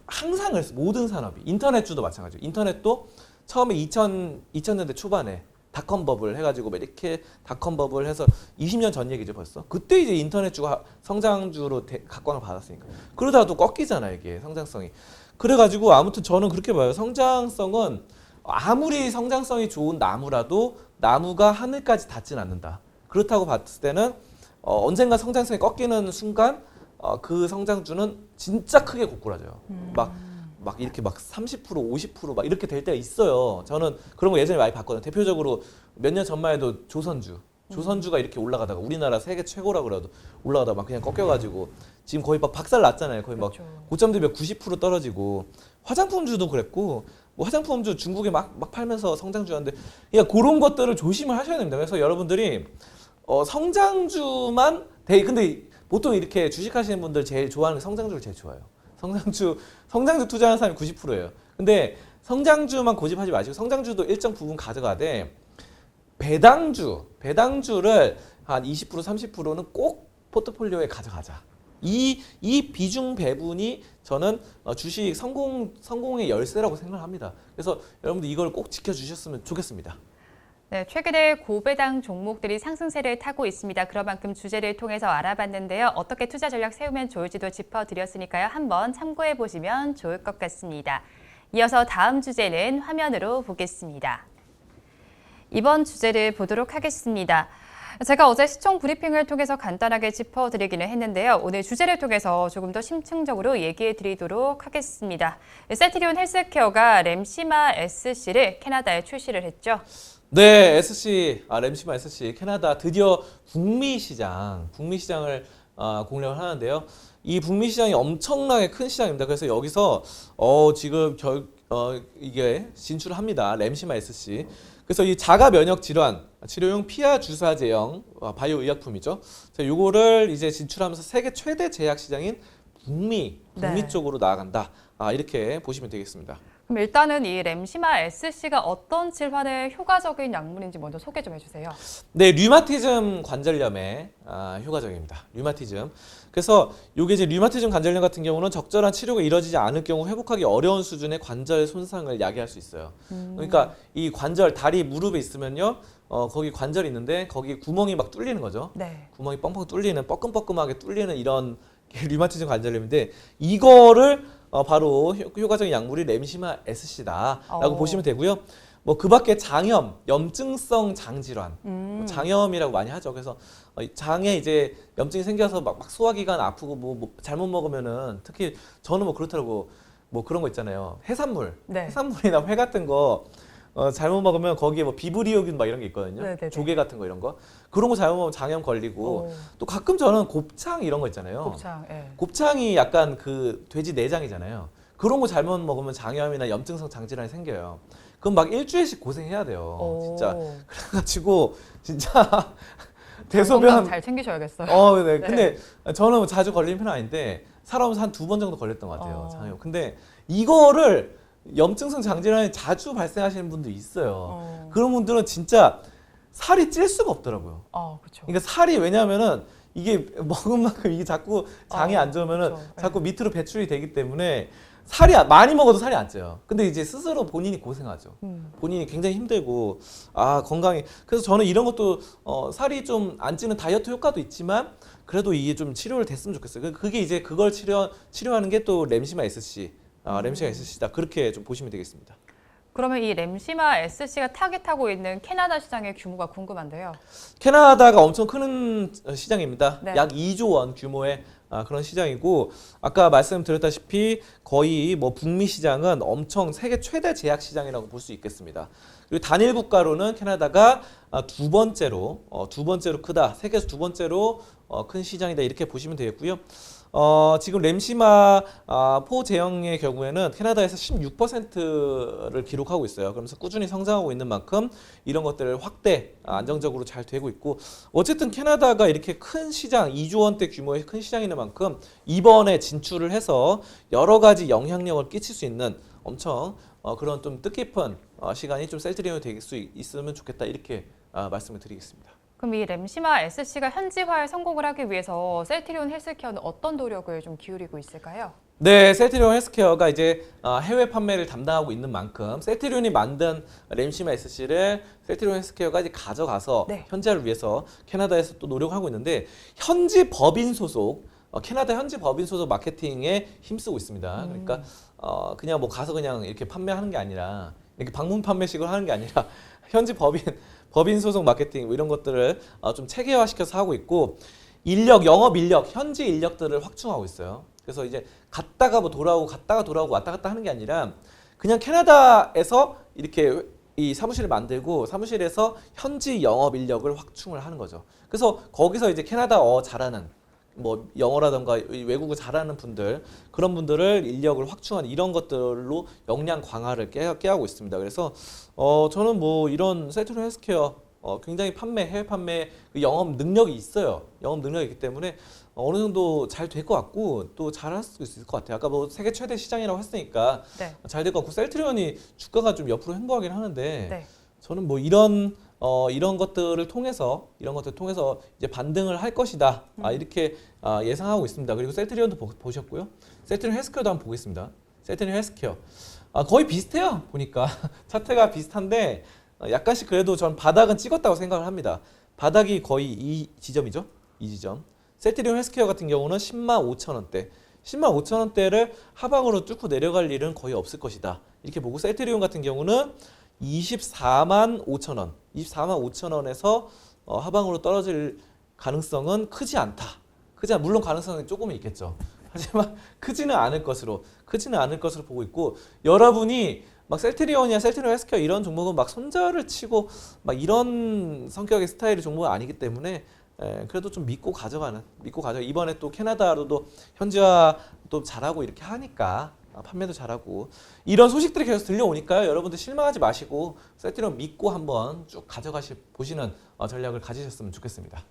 항상 그랬어. 모든 산업이. 인터넷주도 마찬가지예요. 인터넷도 처음에 2000년대 초반에 닷컴 버블 해가지고 막 이렇게 닷컴 버블 해서 20년 전 얘기죠 벌써. 그때 이제 인터넷주가 성장주로 각광을 받았으니까. 그러다가 또 꺾이잖아 이게 성장성이. 그래가지고 아무튼 저는 그렇게 봐요. 성장성은 아무리 성장성이 좋은 나무라도 나무가 하늘까지 닿진 않는다. 그렇다고 봤을 때는 언젠가 성장성이 꺾이는 순간 그 성장주는 진짜 크게 고꾸라져요. 막 이렇게 막 30%, 50%막 이렇게 될 때가 있어요. 저는 그런 거 예전에 많이 봤거든요. 대표적으로 몇 년 전만 해도 조선주가 이렇게 올라가다가 우리나라 세계 최고라 그래도 올라가다가 막 그냥 꺾여가지고 지금 거의 막 박살 났잖아요. 거의 막 그렇죠. 고점 대비 90% 떨어지고 화장품주도 그랬고 뭐 화장품주 중국에 막 팔면서 성장주였는데 그러니까 그런 것들을 조심을 하셔야 됩니다. 그래서 여러분들이 성장주만 근데 보통 이렇게 주식하시는 분들 제일 좋아하는 게 성장주를 제일 좋아해요. 성장주 투자하는 사람이 90%예요. 근데 성장주만 고집하지 마시고 성장주도 일정 부분 가져가되 배당주를 한 20% 30%는 꼭 포트폴리오에 가져가자. 이 비중 배분이 저는 주식 성공의 열쇠라고 생각을 합니다. 그래서 여러분들 이걸 꼭 지켜주셨으면 좋겠습니다. 네, 최근에 고배당 종목들이 상승세를 타고 있습니다. 그런 만큼 주제를 통해서 알아봤는데요. 어떻게 투자 전략 세우면 좋을지도 짚어드렸으니까요. 한번 참고해 보시면 좋을 것 같습니다. 이어서 다음 주제는 화면으로 보겠습니다. 이번 주제를 보도록 하겠습니다. 제가 어제 시청 브리핑을 통해서 간단하게 짚어드리기는 했는데요. 오늘 주제를 통해서 조금 더 심층적으로 얘기해 드리도록 하겠습니다. 셀트리온 헬스케어가 램시마 SC를 캐나다에 출시를 했죠. 네, 램시마 SC 캐나다 드디어 북미 시장을 공략을 하는데요. 이 북미 시장이 엄청나게 큰 시장입니다. 그래서 여기서 지금 이게 진출을 합니다. 램시마 SC. 그래서 이 자가 면역 질환 치료용 피하 주사 제형 바이오 의약품이죠. 요거를 이제 진출하면서 세계 최대 제약 시장인 북미 네. 쪽으로 나아간다. 이렇게 보시면 되겠습니다. 그럼 일단은 이 램시마 SC가 어떤 질환에 효과적인 약물인지 먼저 소개 좀 해주세요. 네, 류마티즘 관절염에 효과적입니다. 류마티즘. 그래서 이게 이제 류마티즘 관절염 같은 경우는 적절한 치료가 이루어지지 않을 경우 회복하기 어려운 수준의 관절 손상을 야기할 수 있어요. 그러니까 이 관절, 다리, 무릎에 있으면요, 거기 관절이 있는데 거기 구멍이 막 뚫리는 거죠. 네. 구멍이 뻥뻥 뚫리는, 뻐끔뻐끔하게 뚫리는 이런 류마티즘 관절염인데 이거를 바로 효과적인 약물이 램시마 SC다라고 보시면 되고요. 뭐 그 밖에 장염, 염증성 장질환, 장염이라고 많이 하죠. 그래서 장에 이제 염증이 생겨서 막 소화기관 아프고 뭐 잘못 먹으면은 특히 저는 뭐 그렇더라고. 뭐 그런 거 있잖아요. 해산물이나 회 같은 거 잘못 먹으면 거기에 뭐 비브리오균 막 이런 게 있거든요. 네네네. 조개 같은 거 이런 거. 그런 거 잘못 먹으면 장염 걸리고 또 가끔 저는 곱창 이런 거 있잖아요. 곱창. 예. 곱창이 약간 그 돼지 내장이잖아요. 그런 거 잘못 먹으면 장염이나 염증성 장질환이 생겨요. 그럼 막 일주일씩 고생해야 돼요. 진짜. 그래가지고 진짜 대소변 잘 챙기셔야겠어요. 네. 근데 저는 자주 걸리는 편은 아닌데 살아오면서 한 2번 정도 걸렸던 것 같아요. 장염. 근데 이거를 염증성 장질환이 자주 발생하시는 분도 있어요. 그런 분들은 진짜 살이 찔 수가 없더라고요. 그렇죠. 그러니까 살이 왜냐하면은 이게 먹은 만큼 이게 자꾸 장이 안 좋으면은 그렇죠. 자꾸 밑으로 배출이 되기 때문에 많이 먹어도 살이 안 쪄요. 근데 이제 스스로 본인이 고생하죠. 본인이 굉장히 힘들고 건강이 그래서 저는 이런 것도 살이 좀 안 찌는 다이어트 효과도 있지만 그래도 이게 좀 치료를 됐으면 좋겠어요. 그게 이제 그걸 치료하는 게 또 램시마 SC, 램시마 SC다 그렇게 좀 보시면 되겠습니다. 그러면 이 램시마 SC가 타겟하고 있는 캐나다 시장의 규모가 궁금한데요. 캐나다가 엄청 큰 시장입니다. 네. 약 2조 원 규모의 그런 시장이고 아까 말씀드렸다시피 거의 뭐 북미 시장은 엄청 세계 최대 제약 시장이라고 볼 수 있겠습니다. 그리고 단일 국가로는 캐나다가 두 번째로 크다. 세계에서 두 번째로 큰 시장이다 이렇게 보시면 되겠고요. 지금 램시마 포 제형의 경우에는 캐나다에서 16%를 기록하고 있어요. 그러면서 꾸준히 성장하고 있는 만큼 이런 것들을 확대 안정적으로 잘 되고 있고 어쨌든 캐나다가 이렇게 큰 시장 2조 원대 규모의 큰 시장인 만큼 이번에 진출을 해서 여러 가지 영향력을 끼칠 수 있는 엄청 그런 좀 뜻깊은 시간이 좀 셀트리온이 될 수 있으면 좋겠다 이렇게 말씀을 드리겠습니다. 그럼 이 램시마 SC가 현지화에 성공을 하기 위해서 셀트리온 헬스케어는 어떤 노력을 좀 기울이고 있을까요? 네, 셀트리온 헬스케어가 이제 해외 판매를 담당하고 있는 만큼 셀트리온이 만든 램시마 SC를 셀트리온 헬스케어가 이제 가져가서 네. 현지화를 위해서 캐나다에서 또 노력하고 있는데 현지 법인 소속 캐나다 현지 법인 소속 마케팅에 힘쓰고 있습니다. 그러니까 그냥 뭐 가서 그냥 이렇게 판매하는 게 아니라 이렇게 방문 판매식으로 하는 게 아니라 현지 법인 소속 마케팅 뭐 이런 것들을 좀 체계화시켜서 하고 있고 영업 인력, 현지 인력들을 확충하고 있어요. 그래서 이제 갔다가 돌아오고 왔다 갔다 하는 게 아니라 그냥 캐나다에서 이렇게 이 사무실을 만들고 사무실에서 현지 영업 인력을 확충을 하는 거죠. 그래서 거기서 이제 캐나다어 잘하는 뭐 영어라던가 외국어 잘하는 분들 그런 분들을 인력을 확충하는 이런 것들로 역량 강화를 꾀하고 있습니다. 그래서 저는 뭐 이런 셀트리온 헬스케어 굉장히 해외 판매 그 영업 능력이 있어요. 영업 능력이 있기 때문에 어느 정도 잘 될 것 같고 또 잘할 수 있을 것 같아요. 아까 뭐 세계 최대 시장이라고 했으니까 네. 잘 될 것 같고 셀트리온이 주가가 좀 옆으로 횡보하긴 하는데 네. 저는 뭐 이런 것들을 통해서 이제 반등을 할 것이다. 이렇게 예상하고 있습니다. 그리고 셀트리온도 보셨고요. 셀트리온 헬스케어도 한번 보겠습니다. 셀트리온 헬스케어 거의 비슷해요. 보니까 차트가 비슷한데 약간씩 그래도 전 바닥은 찍었다고 생각을 합니다. 바닥이 거의 이 지점이죠. 이 지점. 셀트리온 헬스케어 같은 경우는 10만 5천 원대. 10만 5천 원대를 하방으로 뚫고 내려갈 일은 거의 없을 것이다. 이렇게 보고 셀트리온 같은 경우는 24만 5천 원. 24만 5천 원에서 하방으로 떨어질 가능성은 크지 않다. 물론 가능성은 조금은 있겠죠. 하지만 크지는 않을 것으로 보고 있고 여러분이 막 셀트리온 헬스케어 이런 종목은 막 손절을 치고 막 이런 성격의 스타일의 종목은 아니기 때문에 그래도 좀 믿고 가져가 이번에 또 캐나다로도 현지화 또 잘하고 이렇게 하니까 판매도 잘하고 이런 소식들이 계속 들려오니까요. 여러분들 실망하지 마시고 셀트리온 믿고 한번 쭉 보시는 전략을 가지셨으면 좋겠습니다.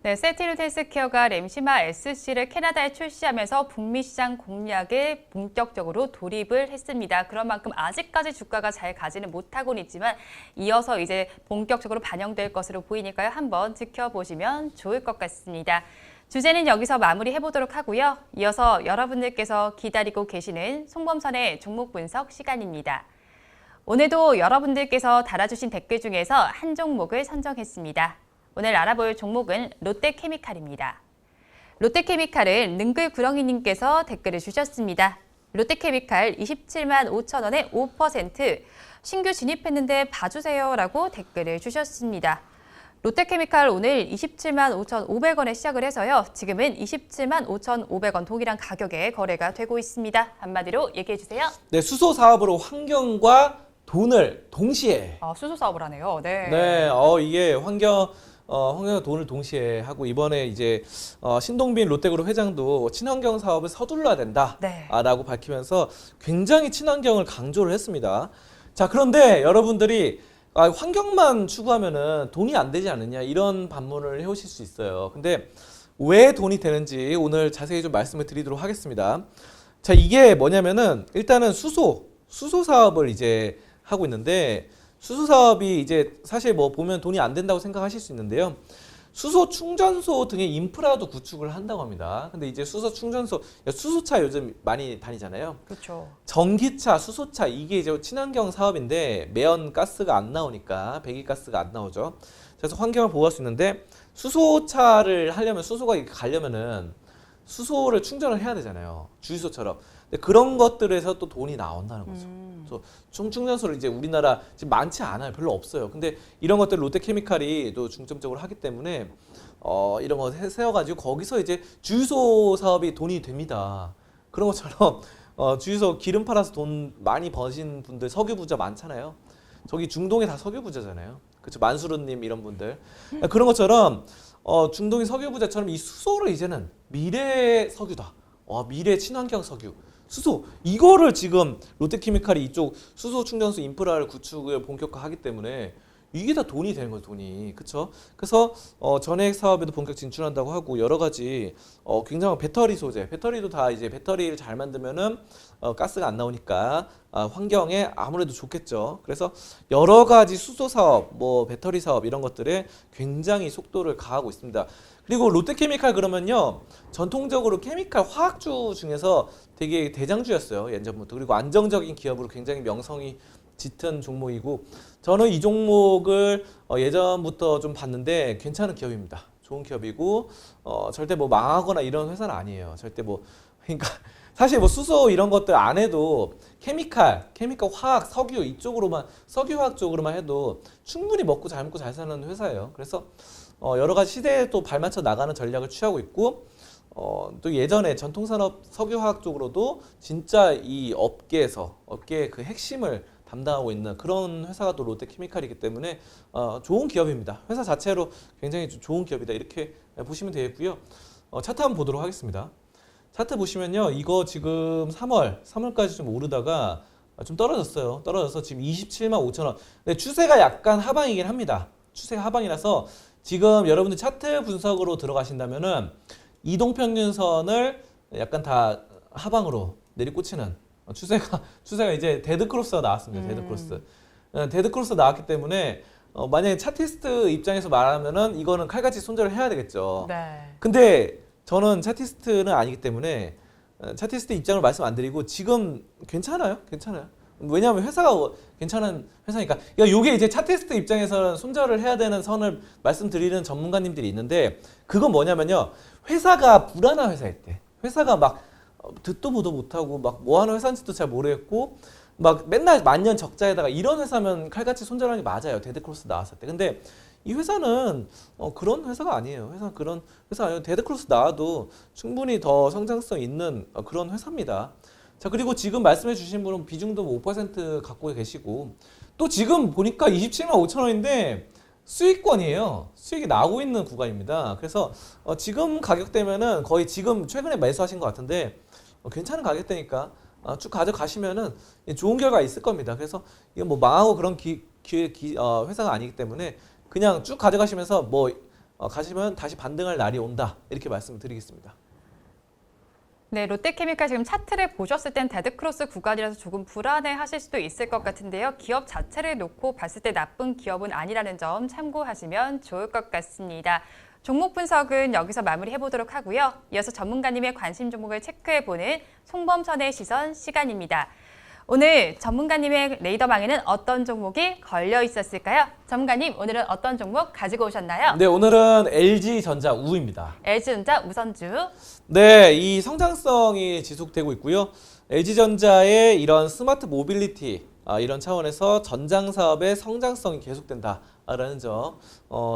네, 셀트리온 헬스케어가 램시마 SC를 캐나다에 출시하면서 북미 시장 공략에 본격적으로 돌입을 했습니다. 그런 만큼 아직까지 주가가 잘 가지는 못하고는 있지만 이어서 이제 본격적으로 반영될 것으로 보이니까요. 한번 지켜보시면 좋을 것 같습니다. 주제는 여기서 마무리해보도록 하고요. 이어서 여러분들께서 기다리고 계시는 송범선의 종목 분석 시간입니다. 오늘도 여러분들께서 달아주신 댓글 중에서 한 종목을 선정했습니다. 오늘 알아볼 종목은 롯데케미칼입니다. 롯데케미칼은 능글구렁이님께서 댓글을 주셨습니다. 롯데케미칼 27만 5천 원에 5% 신규 진입했는데 봐주세요라고 댓글을 주셨습니다. 롯데케미칼 오늘 27만 5,500원에 시작을 해서요. 지금은 27만 5,500원 동일한 가격에 거래가 되고 있습니다. 한마디로 얘기해 주세요. 네, 수소 사업으로 환경과 돈을 동시에 수소 사업을 하네요. 네. 네, 이게 환경과 돈을 동시에 하고 이번에 이제 신동빈 롯데그룹 회장도 친환경 사업을 서둘러야 된다라고 네. 밝히면서 굉장히 친환경을 강조를 했습니다. 자, 그런데 여러분들이 환경만 추구하면은 돈이 안 되지 않느냐 이런 반문을 해오실 수 있어요. 근데 왜 돈이 되는지 오늘 자세히 좀 말씀을 드리도록 하겠습니다. 자, 이게 뭐냐면은 일단은 수소 사업을 이제 하고 있는데 수소 사업이 이제 사실 뭐 보면 돈이 안 된다고 생각하실 수 있는데요. 수소 충전소 등의 인프라도 구축을 한다고 합니다. 근데 이제 수소차 요즘 많이 다니잖아요. 그렇죠. 전기차, 수소차 이게 이제 친환경 사업인데 매연 가스가 안 나오니까 배기가스가 안 나오죠. 그래서 환경을 보호할 수 있는데 수소차를 하려면 수소가 이렇게 가려면은 수소를 충전을 해야 되잖아요. 주유소처럼. 근데 그런 것들에서 또 돈이 나온다는 거죠. 그래서 충전소를 이제 우리나라 지금 많지 않아요. 별로 없어요. 근데 이런 것들 롯데케미칼이 또 중점적으로 하기 때문에 이런 거 세워가지고 거기서 이제 주유소 사업이 돈이 됩니다. 그런 것처럼 주유소 기름 팔아서 돈 많이 버신 분들 석유 부자 많잖아요. 저기 중동에 다 석유 부자잖아요. 그렇죠. 만수르님 이런 분들 그런 것처럼 중동의 석유 부자처럼 이 수소를 이제는 미래 석유다. 미래 친환경 석유. 수소 이거를 지금 롯데케미칼이 이쪽 수소 충전소 인프라를 구축을 본격화하기 때문에 이게 다 돈이 되는 거예요, 돈이. 그쵸? 그래서 전액 사업에도 본격 진출한다고 하고 여러 가지 굉장한 배터리 소재, 배터리도 다 이제 배터리를 잘 만들면은 가스가 안 나오니까 환경에 아무래도 좋겠죠. 그래서 여러 가지 수소 사업, 뭐 배터리 사업 이런 것들에 굉장히 속도를 가하고 있습니다. 그리고 롯데케미칼 그러면요, 전통적으로 케미칼 화학주 중에서 되게 대장주였어요, 예전부터. 그리고 안정적인 기업으로 굉장히 명성이 짙은 종목이고, 저는 이 종목을 예전부터 좀 봤는데 괜찮은 기업입니다. 좋은 기업이고 절대 뭐 망하거나 이런 회사는 아니에요. 절대 뭐, 그러니까 사실 뭐 수소 이런 것들 안 해도 케미칼 화학, 석유 이쪽으로만, 석유화학 쪽으로만 해도 충분히 먹고 잘 먹고 잘 사는 회사예요. 그래서 여러 가지 시대에 또 발맞춰 나가는 전략을 취하고 있고, 또 예전에 전통산업 석유화학 쪽으로도 진짜 이 업계의 그 핵심을 담당하고 있는 그런 회사가 또 롯데케미칼이기 때문에 좋은 기업입니다. 회사 자체로 굉장히 좋은 기업이다, 이렇게 보시면 되겠고요. 차트 한번 보도록 하겠습니다. 차트 보시면요, 이거 지금 3월까지 좀 오르다가 좀 떨어졌어요. 떨어져서 지금 27만 5천 원. 근데 추세가 약간 하방이긴 합니다. 추세가 하방이라서 지금 여러분들 차트 분석으로 들어가신다면은 이동평균선을 약간 다 하방으로 내리꽂히는 추세가 이제 데드크로스가 나왔습니다. 데드크로스. 데드크로스 나왔기 때문에 만약에 차티스트 입장에서 말하면은 이거는 칼같이 손절을 해야 되겠죠. 네. 근데 저는 차티스트는 아니기 때문에 차티스트 입장을 말씀 안 드리고 지금 괜찮아요. 왜냐하면 회사가 괜찮은 회사니까. 그러니까 이게 이제 차티스트 입장에서는 손절을 해야 되는 선을 말씀드리는 전문가님들이 있는데, 그건 뭐냐면요, 회사가 불안한 회사일 때, 회사가 막 듣도 보도 못하고 막 뭐 하는 회사인지도 잘 모르겠고 막 맨날 만년 적자에다가 이런 회사면 칼같이 손절하는 게 맞아요. 데드크로스 나왔을 때. 근데 이 회사는 그런 회사가 아니에요. 그런 회사 아니에요. 데드크로스 나와도 충분히 더 성장성 있는 그런 회사입니다. 자, 그리고 지금 말씀해 주신 분은 비중도 5% 갖고 계시고, 또 지금 보니까 27만 5천 원인데 수익권이에요. 수익이 나오고 있는 구간입니다. 그래서 지금 가격대면은 거의 지금 최근에 매수하신 것 같은데 괜찮은 가격대니까 쭉 가져가시면은 좋은 결과 있을 겁니다. 그래서 이건 뭐 망하고 그런 회사가 아니기 때문에 그냥 쭉 가져가시면서 뭐 가시면 다시 반등할 날이 온다, 이렇게 말씀드리겠습니다. 네, 롯데케미칼 지금 차트를 보셨을 땐 데드크로스 구간이라서 조금 불안해 하실 수도 있을 것 같은데요. 기업 자체를 놓고 봤을 때 나쁜 기업은 아니라는 점 참고하시면 좋을 것 같습니다. 종목 분석은 여기서 마무리해보도록 하고요. 이어서 전문가님의 관심 종목을 체크해보는 송범선의 시선 시간입니다. 오늘 전문가님의 레이더망에는 어떤 종목이 걸려 있었을까요? 전문가님, 오늘은 어떤 종목 가지고 오셨나요? 네, 오늘은 LG전자 우입니다. LG전자 우선주. 네, 이 성장성이 지속되고 있고요. LG전자의 이런 스마트 모빌리티, 이런 차원에서 전장 사업의 성장성이 계속된다라는 점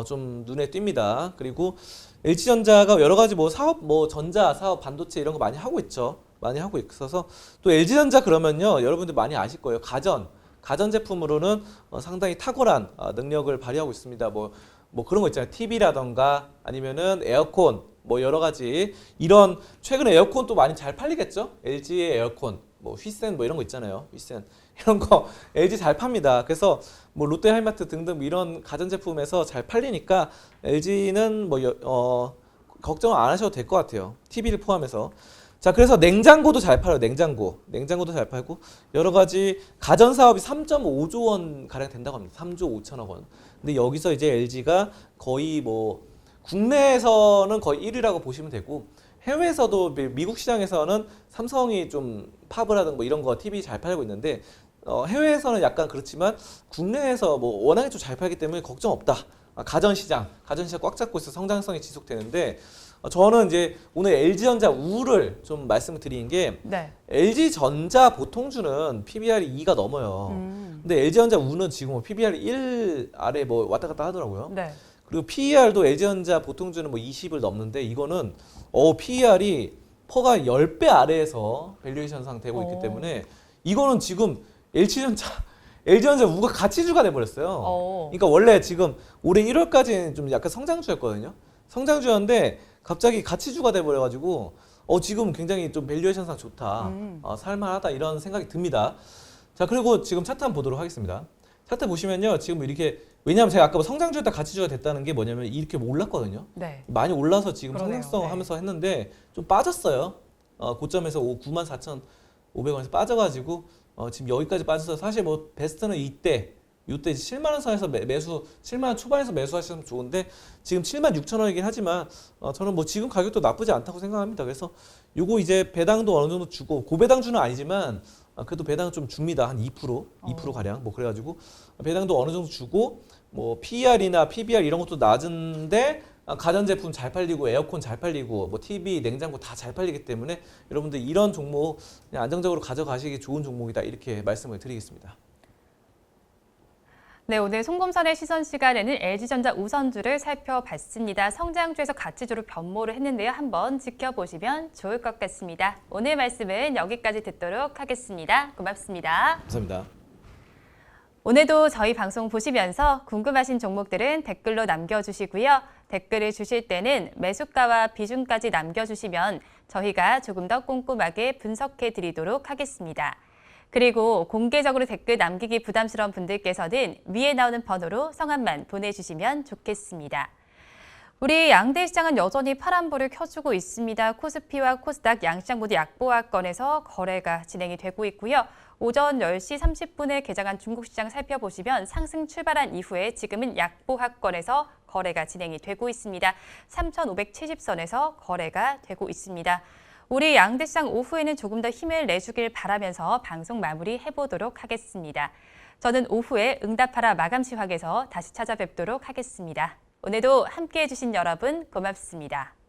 좀 눈에 띕니다. 그리고 LG전자가 여러 가지 뭐 사업, 뭐 전자 사업, 반도체 이런 거 많이 하고 있죠. 많이 하고 있어서 또 LG전자 그러면요, 여러분들 많이 아실 거예요. 가전 제품으로는 상당히 탁월한 능력을 발휘하고 있습니다. 뭐 그런 거 있잖아요. TV라던가 아니면은 에어컨, 뭐 여러 가지 이런, 최근에 에어컨 또 많이 잘 팔리겠죠? LG의 에어컨, 뭐 휘센 뭐 이런 거 있잖아요. 휘센 이런 거 LG 잘 팝니다. 그래서 뭐 롯데 하이마트 등등 이런 가전 제품에서 잘 팔리니까 LG는 뭐 걱정 안 하셔도 될 것 같아요. TV를 포함해서. 자, 그래서 냉장고도 잘 팔아요. 냉장고도 잘 팔고 여러 가지 가전 사업이 3.5조 원 가량 된다고 합니다. 3조 5천억 원. 근데 여기서 이제 LG가 거의 뭐 국내에서는 거의 1위라고 보시면 되고, 해외에서도 미국 시장에서는 삼성이 좀 팝을 뭐 이런 거 TV 잘 팔고 있는데, 해외에서는 약간 그렇지만 국내에서 뭐 워낙에 좀 잘 팔기 때문에 걱정 없다. 가전 시장 꽉 잡고 있어 성장성이 지속되는데, 저는 이제 오늘 LG전자 우를 좀 말씀을 드리는 게, 네. LG전자 보통주는 PBR이 2가 넘어요. 근데 LG전자 우는 지금 PBR이 1 아래 뭐 왔다 갔다 하더라고요. 네. 그리고 PER도 LG전자 보통주는 뭐 20을 넘는데, 이거는 PER이 퍼가 10배 아래에서 밸류에이션상 되고 있기 때문에 이거는 지금 LG전자 우가 가치주가 돼버렸어요. 그러니까 원래 지금 올해 1월까지는 좀 약간 성장주였거든요. 성장주였는데 갑자기 가치주가 돼버려가지고 지금 굉장히 좀 밸류에이션상 좋다, 살만하다, 이런 생각이 듭니다. 자, 그리고 지금 차트 한번 보도록 하겠습니다. 차트 보시면요, 지금 이렇게 왜냐하면 제가 아까 성장주에다 가치주가 됐다는 게 뭐냐면 이렇게 올랐거든요. 네. 많이 올라서 지금 그러네요. 성장성 네. 하면서 했는데 좀 빠졌어요. 고점에서 94,500원에서 빠져가지고 지금 여기까지 빠져서 사실 뭐 베스트는 이때 7만 원 선에서 매수 7만 원 초반에서 매수하시면 좋은데 지금 7만 6천 원이긴 하지만 저는 뭐 지금 가격도 나쁘지 않다고 생각합니다. 그래서 요거 이제 배당도 어느 정도 주고 고배당주는 아니지만 그래도 배당은 좀 줍니다. 한 2% 가량 뭐 그래가지고 배당도 어느 정도 주고 뭐 PER이나 PBR 이런 것도 낮은데 가전제품 잘 팔리고 에어컨 잘 팔리고 뭐 TV, 냉장고 다 잘 팔리기 때문에 여러분들 이런 종목 그냥 안정적으로 가져가시기 좋은 종목이다 이렇게 말씀을 드리겠습니다. 네, 오늘 송범선의 시선 시간에는 LG전자 우선주를 살펴봤습니다. 성장주에서 가치주로 변모를 했는데요. 한번 지켜보시면 좋을 것 같습니다. 오늘 말씀은 여기까지 듣도록 하겠습니다. 고맙습니다. 감사합니다. 오늘도 저희 방송 보시면서 궁금하신 종목들은 댓글로 남겨주시고요. 댓글을 주실 때는 매수가와 비중까지 남겨주시면 저희가 조금 더 꼼꼼하게 분석해 드리도록 하겠습니다. 그리고 공개적으로 댓글 남기기 부담스러운 분들께서는 위에 나오는 번호로 성함만 보내주시면 좋겠습니다. 우리 양대 시장은 여전히 파란불을 켜주고 있습니다. 코스피와 코스닥 양시장 모두 약보합권에서 거래가 진행이 되고 있고요. 오전 10시 30분에 개장한 중국시장 살펴보시면 상승 출발한 이후에 지금은 약보합권에서 거래가 진행이 되고 있습니다. 3,570선에서 거래가 되고 있습니다. 우리 양대시장 오후에는 조금 더 힘을 내주길 바라면서 방송 마무리해보도록 하겠습니다. 저는 오후에 응답하라 마감시황에서 다시 찾아뵙도록 하겠습니다. 오늘도 함께해 주신 여러분 고맙습니다.